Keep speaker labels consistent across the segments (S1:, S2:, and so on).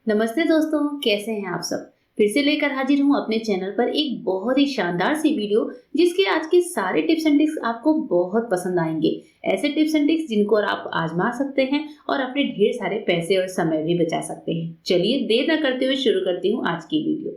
S1: नमस्ते दोस्तों, कैसे हैं आप सब। फिर से लेकर हाजिर हूँ अपने चैनल पर एक बहुत ही शानदार सी वीडियो, जिसके आज के सारे टिप्स एंड ट्रिक्स आपको बहुत पसंद आएंगे। ऐसे टिप्स एंड ट्रिक्स जिनको आप आजमा सकते हैं और अपने ढेर सारे पैसे और समय भी बचा सकते हैं। चलिए देर न करते हुए शुरू करती हूँ आज की वीडियो।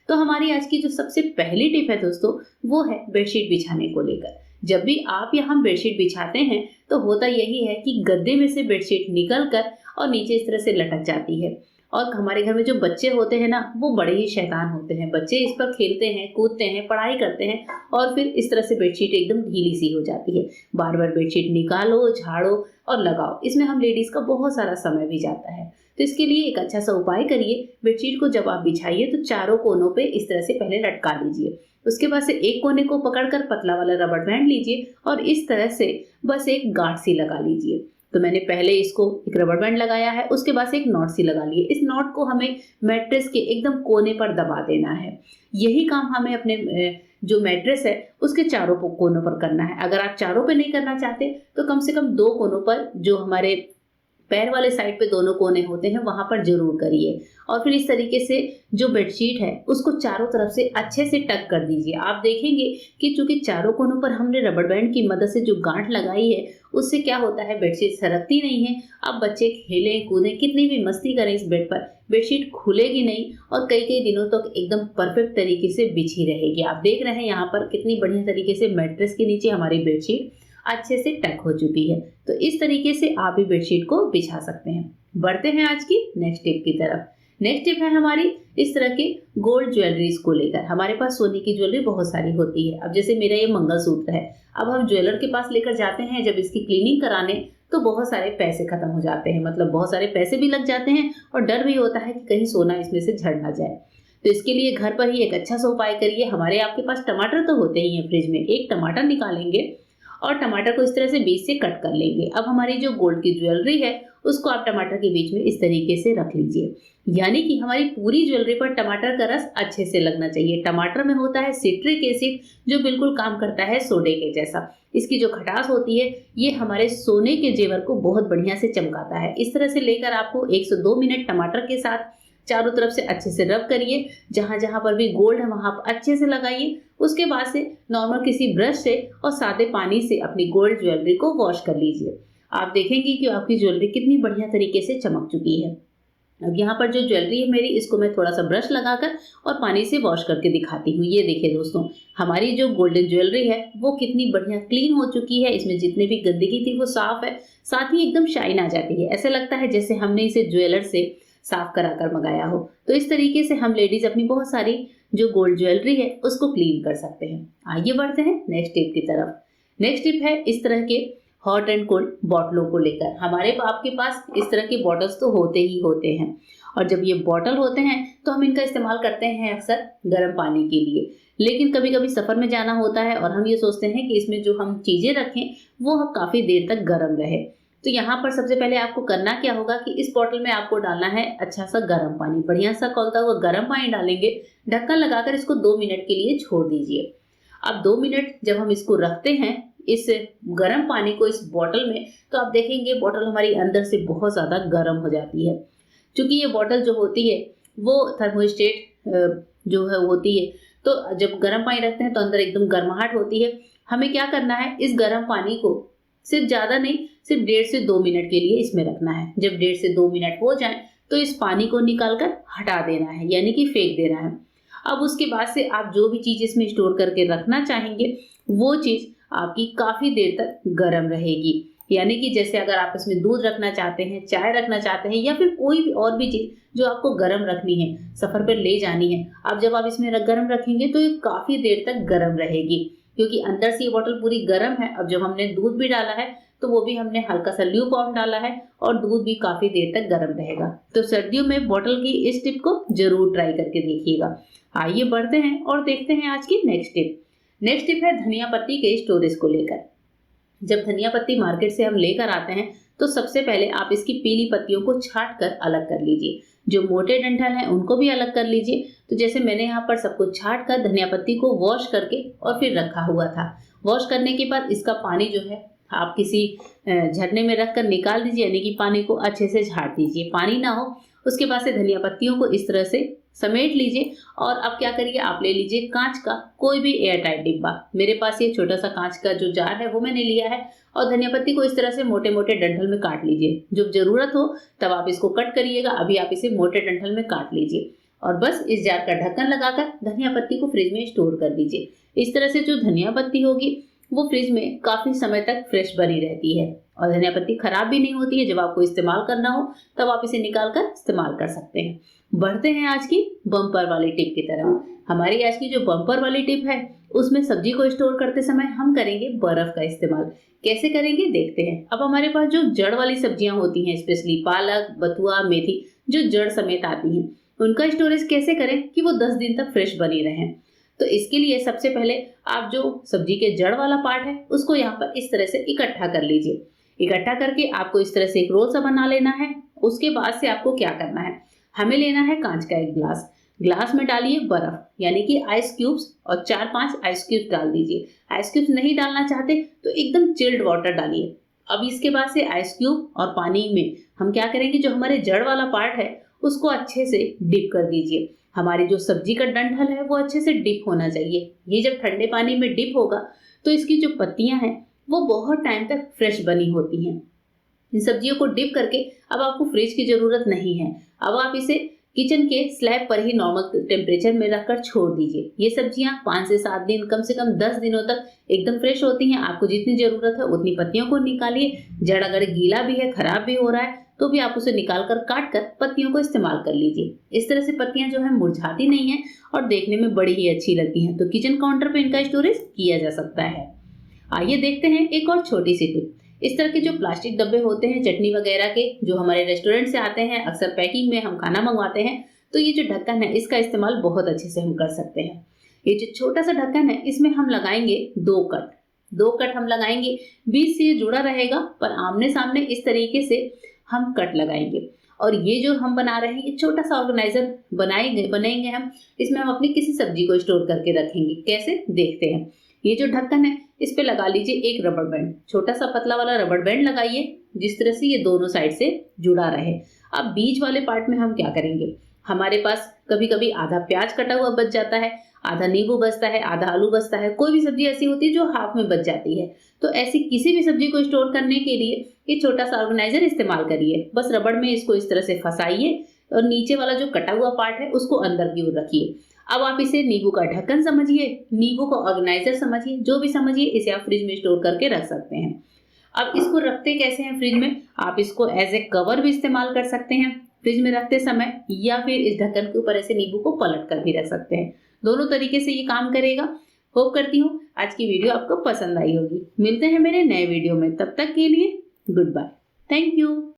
S1: तो हमारी आज की जो सबसे पहली टिप है दोस्तों, वो है बेडशीट बिछाने को लेकर। जब भी आप या हम बेडशीट बिछाते हैं तो होता यही है कि गद्दे में से बेडशीट निकल कर और नीचे इस तरह से लटक जाती है। और हमारे घर में जो बच्चे होते हैं ना, वो बड़े ही शैतान होते हैं। बच्चे इस पर खेलते हैं, कूदते हैं, पढ़ाई करते हैं और फिर इस तरह से बेडशीट एकदम ढीली सी हो जाती है। बार बार बेडशीट निकालो, झाड़ो और लगाओ, इसमें हम लेडीज का बहुत सारा समय भी जाता है। तो इसके लिए एक अच्छा सा उपाय करिए। बेडशीट को जब आप बिछाइए तो चारों कोनों पे इस तरह से पहले लटका लीजिए। उसके बाद से एक कोने को पकड़कर पतला वाला रबड़ बैंड लीजिए और इस तरह से बस एक गांठ सी लगा लीजिए। तो मैंने पहले इसको एक रबड़ बैंड लगाया है, उसके बाद से एक नॉट सी लगा ली है। इस नॉट को हमें मैट्रेस के एकदम कोने पर दबा देना है। यही काम हमें अपने जो मैट्रेस है उसके चारों कोनों पर करना है। अगर आप चारों पे नहीं करना चाहते तो कम से कम दो कोनों पर, जो हमारे पैर वाले साइड पे दोनों कोने होते हैं, वहां पर जरूर करिए। और फिर इस तरीके से जो बेडशीट है उसको चारों तरफ से अच्छे से टक कर दीजिए। आप देखेंगे कि चूंकि चारों कोनों पर हमने रबड़ बैंड की मदद से जो गांठ लगाई है, उससे क्या होता है, बेडशीट सरकती नहीं है। अब बच्चे खेलें कूदें, कितनी भी मस्ती करें इस बेड पर, बेडशीट खुलेगी नहीं और कई कई दिनों तक एकदम परफेक्ट तरीके से बिछी रहेगी। आप देख रहे हैं यहाँ पर कितनी बढ़िया तरीके से मैट्रेस के नीचे हमारी बेडशीट अच्छे से टक हो चुकी है। तो इस तरीके से आप भी बेडशीट को बिछा सकते हैं। बढ़ते हैं आज की नेक्स्ट टिप की तरफ। नेक्स्ट टिप है हमारी इस तरह के गोल्ड ज्वेलरीज को लेकर। हमारे पास सोने की ज्वेलरी बहुत सारी होती है। अब जैसे मेरा ये मंगलसूत्र है, अब हम ज्वेलर के पास लेकर जाते हैं जब इसकी क्लीनिंग कराने, तो बहुत सारे पैसे खत्म हो जाते हैं। मतलब बहुत सारे पैसे भी लग जाते हैं और डर भी होता है कि कहीं सोना इसमें से झड़ ना जाए। तो इसके लिए घर पर ही एक अच्छा सा उपाय करिए। हमारे आपके पास टमाटर तो होते ही हैं फ्रिज में। एक टमाटर निकालेंगे और टमाटर को इस तरह से बीच से कट कर लेंगे। अब हमारी जो गोल्ड की ज्वेलरी है उसको आप टमाटर के बीच में इस तरीके से रख लीजिए। यानी कि हमारी पूरी ज्वेलरी पर टमाटर का रस अच्छे से लगना चाहिए। टमाटर में होता है सिट्रिक एसिड, जो बिल्कुल काम करता है सोडे के जैसा। इसकी जो खटास होती है ये हमारे सोने के जेवर को बहुत बढ़िया से चमकाता है। इस तरह से लेकर आपको 1 से 2 मिनट टमाटर के साथ चारों तरफ से अच्छे से रब करिए। जहां जहां पर भी गोल्ड है वहां पर अच्छे से लगाइए। उसके बाद से नॉर्मल किसी ब्रश से और सादे पानी से अपनी गोल्ड ज्वेलरी को वॉश कर लीजिए। आप देखेंगे कि आपकी ज्वेलरी कितनी बढ़िया तरीके से चमक चुकी है। अब यहाँ पर जो ज्वेलरी है मेरी, इसको मैं थोड़ा सा ब्रश लगाकर और पानी से वॉश करके दिखाती हूँ। ये देखिए दोस्तों, हमारी जो गोल्डन ज्वेलरी है वो कितनी बढ़िया क्लीन हो चुकी है। इसमें जितने भी गंदगी थी वो साफ है, साथ ही एकदम शाइन आ जाती है। ऐसा लगता है जैसे हमने इसे ज्वेलर से साफ करा कर मंगाया हो। तो इस तरीके से हम लेडीज अपनी बहुत सारी जो गोल्ड ज्वेलरी है उसको क्लीन कर सकते हैं। आइए बढ़ते हैं नेक्स्ट टिप की तरफ। नेक्स्ट टिप है इस तरह के हॉट एंड कोल्ड बॉटलों को लेकर। हमारे आपके पास इस तरह के बॉटल्स तो होते ही होते हैं, और जब ये बॉटल होते हैं तो हम इनका इस्तेमाल करते हैं अक्सर गर्म पानी के लिए। लेकिन कभी कभी सफर में जाना होता है और हम ये सोचते हैं कि इसमें जो हम चीजें रखें वो काफी देर तक गर्म रहे। तो यहाँ पर सबसे पहले आपको करना क्या होगा कि इस बॉटल में आपको डालना है अच्छा सा गर्म पानी। बढ़िया सा खौलता हुआ गर्म पानी डालेंगे, ढक्कन लगाकर इसको 2 मिनट के लिए छोड़ दीजिए। अब 2 मिनट जब हम इसको रखते हैं इस गर्म पानी को इस बॉटल में, तो आप देखेंगे बॉटल हमारी अंदर से बहुत ज्यादा गर्म हो जाती है। क्योंकि ये बॉटल जो होती है वो थर्मोस्टेट जो है होती है, तो जब गर्म पानी रखते हैं तो अंदर एकदम गर्माहट होती है। हमें क्या करना है, इस गर्म पानी को सिर्फ ज्यादा नहीं, सिर्फ 1.5 से 2 मिनट के लिए इसमें रखना है। जब 1.5 से 2 मिनट हो जाए तो इस पानी को निकालकर हटा देना है, यानी कि फेंक देना है। अब उसके बाद से आप जो भी चीज इसमें स्टोर करके रखना चाहेंगे वो चीज आपकी काफी देर तक गर्म रहेगी। यानी कि जैसे अगर आप इसमें दूध रखना चाहते हैं, चाय रखना चाहते हैं, या फिर कोई भी और भी चीज जो आपको गर्म रखनी है, सफर पर ले जानी है, अब जब आप इसमें गर्म रखेंगे तो ये काफी देर तक गर्म रहेगी, क्योंकि अंदर से ये बॉटल पूरी गर्म है। अब जब हमने दूध भी डाला है तो वो भी हमने हल्का सा ल्यूक वार्म डाला है और दूध भी काफी देर तक गर्म रहेगा। तो सर्दियों में बॉटल की इस टिप को जरूर ट्राई करके देखिएगा। आइए बढ़ते हैं और देखते हैं आज की नेक्स्ट टिप। नेक्स्ट टिप है धनिया पत्ती के स्टोरेज को लेकर। जब धनिया पत्ती मार्केट से हम लेकर आते हैं तो सबसे पहले आप इसकी पीली पत्तियों को छांट कर अलग कर लीजिए। जो मोटे डंठल हैं उनको भी अलग कर लीजिए। तो जैसे मैंने यहाँ पर सब कुछ छांट कर धनिया पत्ती को वॉश करके और फिर रखा हुआ था। वॉश करने के बाद इसका पानी जो है आप किसी झरने में रखकर निकाल दीजिए, यानी कि पानी को अच्छे से झाड़ दीजिए। पानी ना हो उसके बाद से धनिया पत्तियों को इस तरह से समेट लीजिए और अब क्या करिए, आप ले लीजिए कांच का कोई भी एयर टाइट डिब्बा। मेरे पास ये छोटा सा कांच का जो जार है वो मैंने लिया है और धनिया पत्ती को इस तरह से मोटे मोटे डंठल में काट लीजिए। जब जरूरत हो तब आप इसको कट करिएगा, अभी आप इसे मोटे डंठल में काट लीजिए और बस इस जार का ढक्कन लगाकर धनिया पत्ती को फ्रिज में स्टोर कर दीजिए। इस तरह से जो धनिया पत्ती होगी वो फ्रिज में काफी समय तक फ्रेश बनी रहती है और धनिया पत्ती खराब भी नहीं होती है। जब आपको इस्तेमाल करना हो तब आप इसे निकाल कर इस्तेमाल कर सकते हैं। बढ़ते हैं आज की बम्पर वाली टिप की तरफ। हमारी आज की जो बम्पर वाली टिप है उसमें सब्जी को स्टोर करते समय हम करेंगे बर्फ का इस्तेमाल। कैसे करेंगे देखते हैं। अब हमारे पास जो जड़ वाली सब्जियां होती हैं, स्पेशली पालक, बथुआ, मेथी, जो जड़ समेत आती हैं, उनका स्टोरेज कैसे करें कि वो 10 दिन तक फ्रेश बनी रहें। तो इसके लिए सबसे पहले आप जो सब्जी के जड़ वाला पार्ट है उसको यहाँ पर इस तरह से इकट्ठा कर लीजिए। इकट्ठा करके आपको इस तरह से एक रोल सा बना लेना है। उसके बाद से आपको क्या करना है, हमें लेना है कांच का एक ग्लास। ग्लास में डालिए बर्फ यानी कि आइस क्यूब्स और 4-5 आइस क्यूब्स डाल दीजिए। आइस क्यूब्स नहीं डालना चाहते तो एकदम चिल्ड वाटर डालिए। अब इसके बाद से आइस क्यूब और पानी में हम क्या करेंगे, जो हमारे जड़ वाला पार्ट है उसको अच्छे से डिप कर दीजिए। हमारी जो सब्जी का डंठल है वो अच्छे से डिप होना चाहिए। ये जब ठंडे पानी में डिप होगा तो इसकी जो पत्तियां हैं वो बहुत टाइम तक फ्रेश बनी होती हैं। इन सब्जियों को डिप करके अब आपको फ्रिज की जरूरत नहीं है। अब आप इसे किचन के स्लैब पर ही नॉर्मल टेम्परेचर में रखकर छोड़ दीजिए। ये सब्जियां 5 से 7 दिन, कम से कम 10 दिनों तक एकदम फ्रेश होती हैं। आपको जितनी जरूरत है उतनी पत्तियों को निकालिए। जड़ अगर गीला भी है, खराब भी हो रहा है तो भी आप उसे निकाल कर काट कर पत्तियों को इस्तेमाल कर लीजिए। इस तरह से पत्तियां जो है मुरझाती नहीं है और देखने में बड़ी ही अच्छी लगती हैं। तो किचन काउंटर पे इनका स्टोरेज किया जा सकता है। आइए देखते हैं एक और छोटी सी टिप। इस तरह के जो प्लास्टिक डब्बे होते हैं चटनी वगैरह के, जो हमारे रेस्टोरेंट से आते हैं, अक्सर पैकिंग में हम खाना मंगवाते हैं, तो ये जो ढक्कन है इसका इस्तेमाल बहुत अच्छे से हम कर सकते हैं। ये जो छोटा सा ढक्कन है इसमें हम लगाएंगे 2 कट हम लगाएंगे। बीच से ये जुड़ा रहेगा पर आमने सामने इस तरीके से हम कट लगाएंगे और ये जो हम बना रहे हैं ये छोटा सा ऑर्गेनाइजर बनाएंगे हम। इसमें हम अपनी किसी सब्जी को स्टोर करके रखेंगे। कैसे देखते हैं। ये जो ढक्कन है इस पे लगा लीजिए एक रबर बैंड, छोटा सा पतला वाला रबर बैंड लगाइए जिस तरह से ये दोनों साइड से जुड़ा रहे। अब बीच वाले पार्ट में हम क्या करेंगे, हमारे पास कभी कभी आधा प्याज कटा हुआ बच जाता है, आधा नींबू बचता है, आधा आलू बचता है, कोई भी सब्जी ऐसी होती है जो हाफ में बच जाती है। तो ऐसी किसी भी सब्जी को स्टोर करने के लिए ये छोटा सा ऑर्गेनाइजर इस्तेमाल करिए। बस रबड़ में इसको इस तरह से फंसाइए और नीचे वाला जो कटा हुआ पार्ट है उसको अंदर की ओर रखिए। अब आप इसे नींबू का ढक्कन समझिए, नींबू का ऑर्गेनाइजर समझिए, जो भी समझिए, इसे आप फ्रिज में स्टोर करके रख सकते हैं। अब इसको रखते कैसे हैं फ्रिज में, आप इसको एज ए कवर भी इस्तेमाल कर सकते हैं फ्रिज में रखते समय, या फिर इस ढक्कन के ऊपर ऐसे नींबू को पलट कर भी रख सकते हैं। दोनों तरीके से ये काम करेगा। होप करती हूँ आज की वीडियो आपको पसंद आई होगी। मिलते हैं मेरे नए वीडियो में, तब तक के लिए गुड बाय। Thank you.